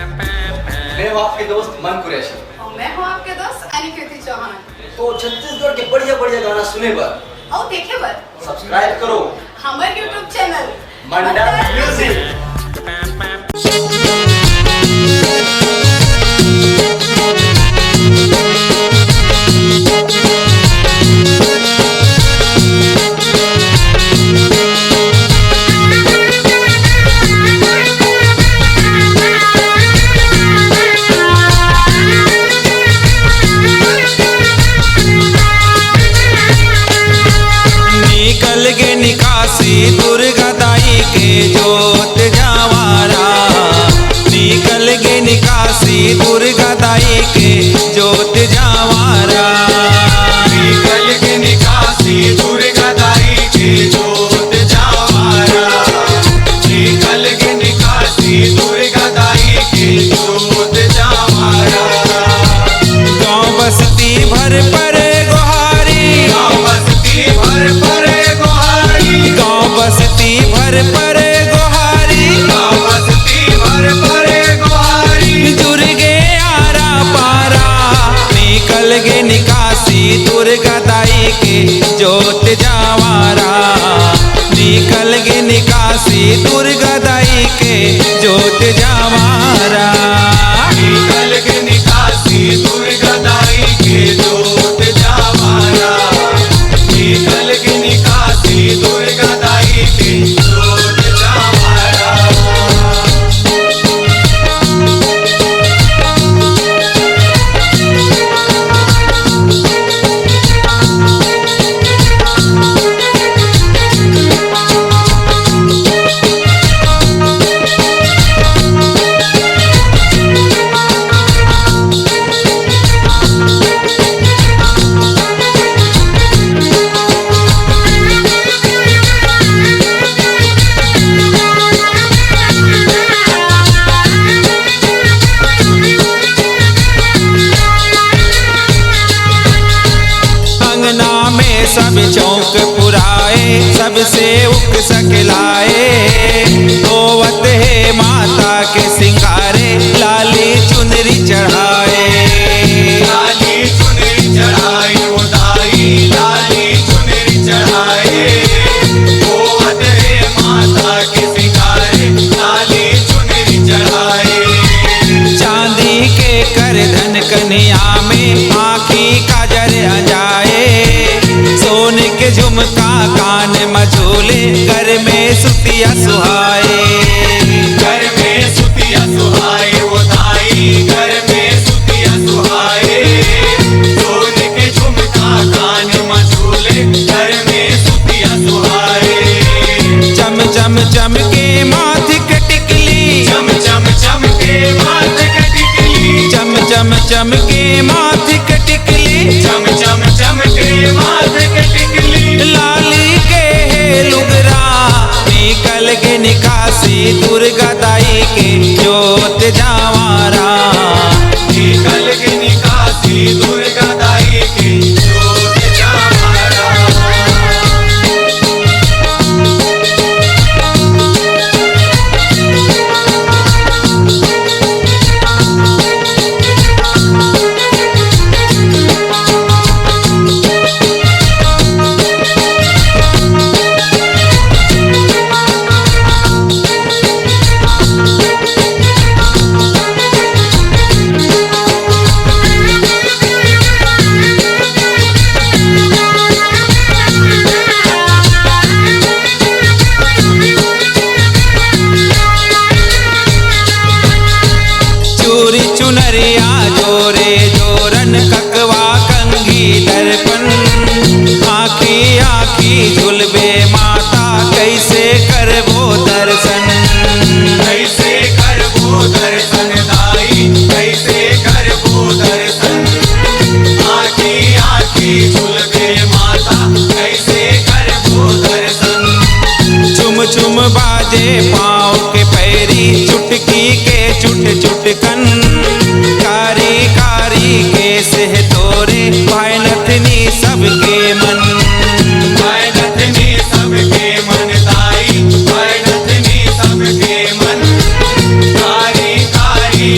मैं हूँ आपके दोस्त मन कुरैशी और मैं हूँ आपके दोस्त अनिकेती चौहान। तो छत्तीसगढ़ के बढ़िया बढ़िया गाना सुने बर और देखे बर सब्सक्राइब करो हमारे YouTube चैनल मंडा म्यूजिक। दुर्गा दाई के जोत जवारा निकल गे निकासी दुर्गा दाई के जोत जवारा निकल गे निकासी दुर्गा दाई के जोत जवारा निकल गे निकासी दुर्गा दाई के जोत जवारा। गाँव बस्ती भर पर गोहारी गाँव बस्ती भर पर बस्ती भर पर गोहारी बस्ती भर पर गोहारी जुड़ गे आरा पारा निकल गे निकासी दुर्गा दाई के जोत जवारा निकल गे निकासी दुर्गा दाई के जोत जवारा निकल गे निकासी दुर्गा दाई के जोत जवारा निकल गे निकासी दुर्गा दाई के जोत जवारा। सब चौक पुराए सबसे उक सकलाए होवत है माता के सिंगारे लाली चुनरी चढ़ाए लाली चुनरी चढ़ाई उदाई लाली चुनरी चढ़ाए होवत है माता के सिंगारे लाली चुनरी चढ़ाए। चांदी के करधन कन्या में आँखी काजर अजाए सोने के झुमका कान मझोले घर में सुतिया सुहाए घर में सुतिया सुहाए वो दाई घर में सुतिया सुहाए सोने के झुमका कान मझोले घर में सुतिया सुहाए। चम चम चम के माथे के टिकली चम चम चम के माथे के टिकली चम चम चम के माथे के टिकली चम चम चम के माथे के टिकली लाली के है लुगरा निकल गे निकासी दुर्गा दाई के जोत जवारा निकल गे निकासी दुर्गा दाई के जोत जवारा। चुनरिया जोरे जोरन ककवा कंगी दर्पण आँखी आँखी झुलबे माता कैसे करबो दर्शन कैसे करबो दर्शन दाई कैसे करबो दर्शन आँखी आँखी झुलबे माता कैसे करबो दर्शन। चुम चुम बाजे पाँव के पैरी चुटकी के चुट चुटकन कारी कारी के सेह तोरे भाईनथनी सबके मन भाईनथनी सबके मन दाई भाईनथनी सबके मन कारी कारी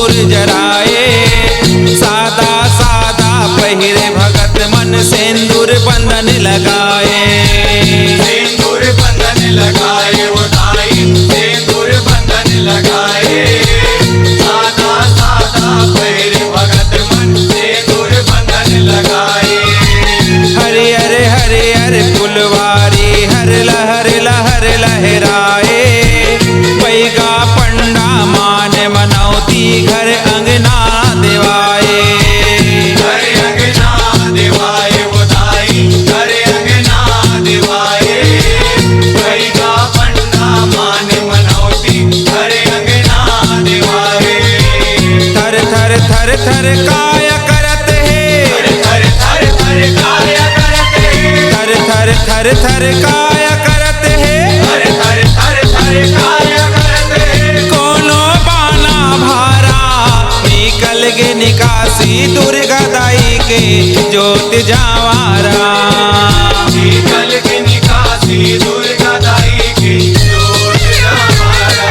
कपूर जराए। सादा सादा पहिरे भगत मन सिंदूर बंधन लगाए। सिंदूर बंधन लगाए वो दाई सिंदूर बंधन लगाए। सादा सादा पैर भगत मन सिंदूर बंधन लगाए। हरियर फुलवारी हर लहर लहर लहराए। बैगा पंडा मान मनौती घर अंगना दिवाए। घर अंगना दिवाए वो दाई घर अंगना दिवाए। बैगा पंडा मान मनौती घर अंगना दिवाए। थर थर थर थर काया करत है। थर थर थर काया करत है। थर थर थर थर काया करत है। थर थर थर थर काया करत है। कोनो बाना भारा निकल गे निकासी दुर्गा दाई के ज्योत जावारा। निकल के निकासी दुर्गा दाई की ज्योत हमारा।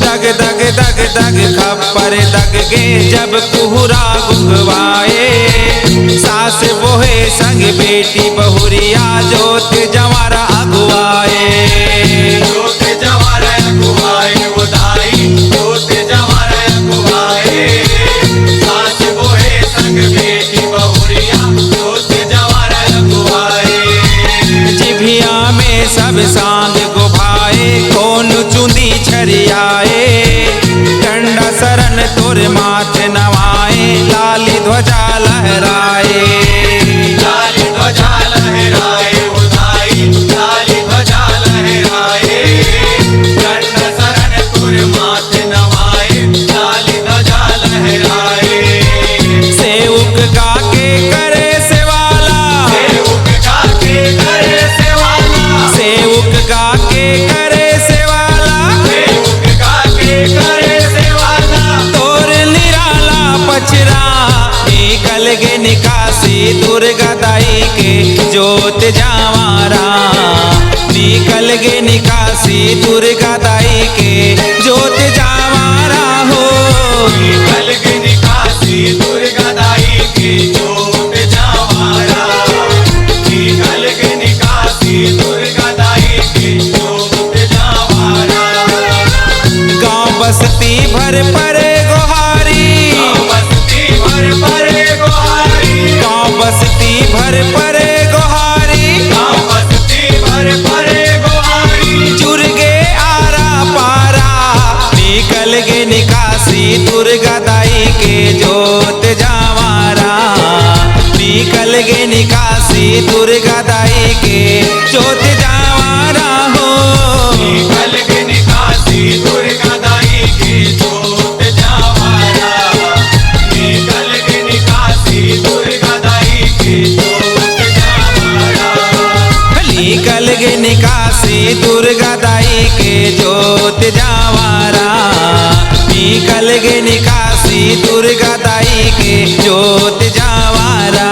दग दग दग दग खप्पर दग गे जब कुहरा गुंगवाए। सास बोहे संग बेटी बहुरिया जोत जवारा अगुआए। जोत जवारा अगुआए वो दाई जोत जवारा अगुआए। सास बोहे संग बेटी बहुरिया जोत जवारा अगुआए। जिभिया में सब सांग गुभाए कौन चुंदी छरियाए। डंडा शरण तोर माथ नवाए लाली ध्वजा लहराए। लाली ध्वजा लहराए वो दाई लाली ध्वजा लहराए। दंड शरण तुर माथ नवाए लाली ध्वजा लहराए। सेवक गा के करे सेवाला। सेवक गा के करे सेवाला। सेवक गा के करे सेवाला। सेवक गा के करे सेवाला। तोर निराला पचरा निकल गे निकासी दुर्गा दाई के ज्योत जावारा। निकल गे निकासी दुर्गा दाई के ज्योत जावारा हो। निकल के निकासी दुर्गा दाई की ज्योत जावारा। निकल के निकासी दुर्गा दाई की ज्योत जावारा। गांव बस्ती भर परे गोहारी। बस्ती भर परे गोहारी। गांव बस्ती भर परे गोहारी। बस्ती भर परे गोहारी। जुर्गे आरा पारा निकल गे निकासी दुर्गा दाई के ज्योत जावारा। निकल गे निकासी दुर्गा दाई के ज्योत जावारा हो। निकल के निकासी दुर्गा दाई की ज्योत जावारा। निकल के निकासी दुर्गा दाई की ज्योत जावारा। निकल गे निकासी दुर्गा दाई के ज्योत जावारा। निकल गे निकासी दुर्गा दाई के ज्योत जावारा।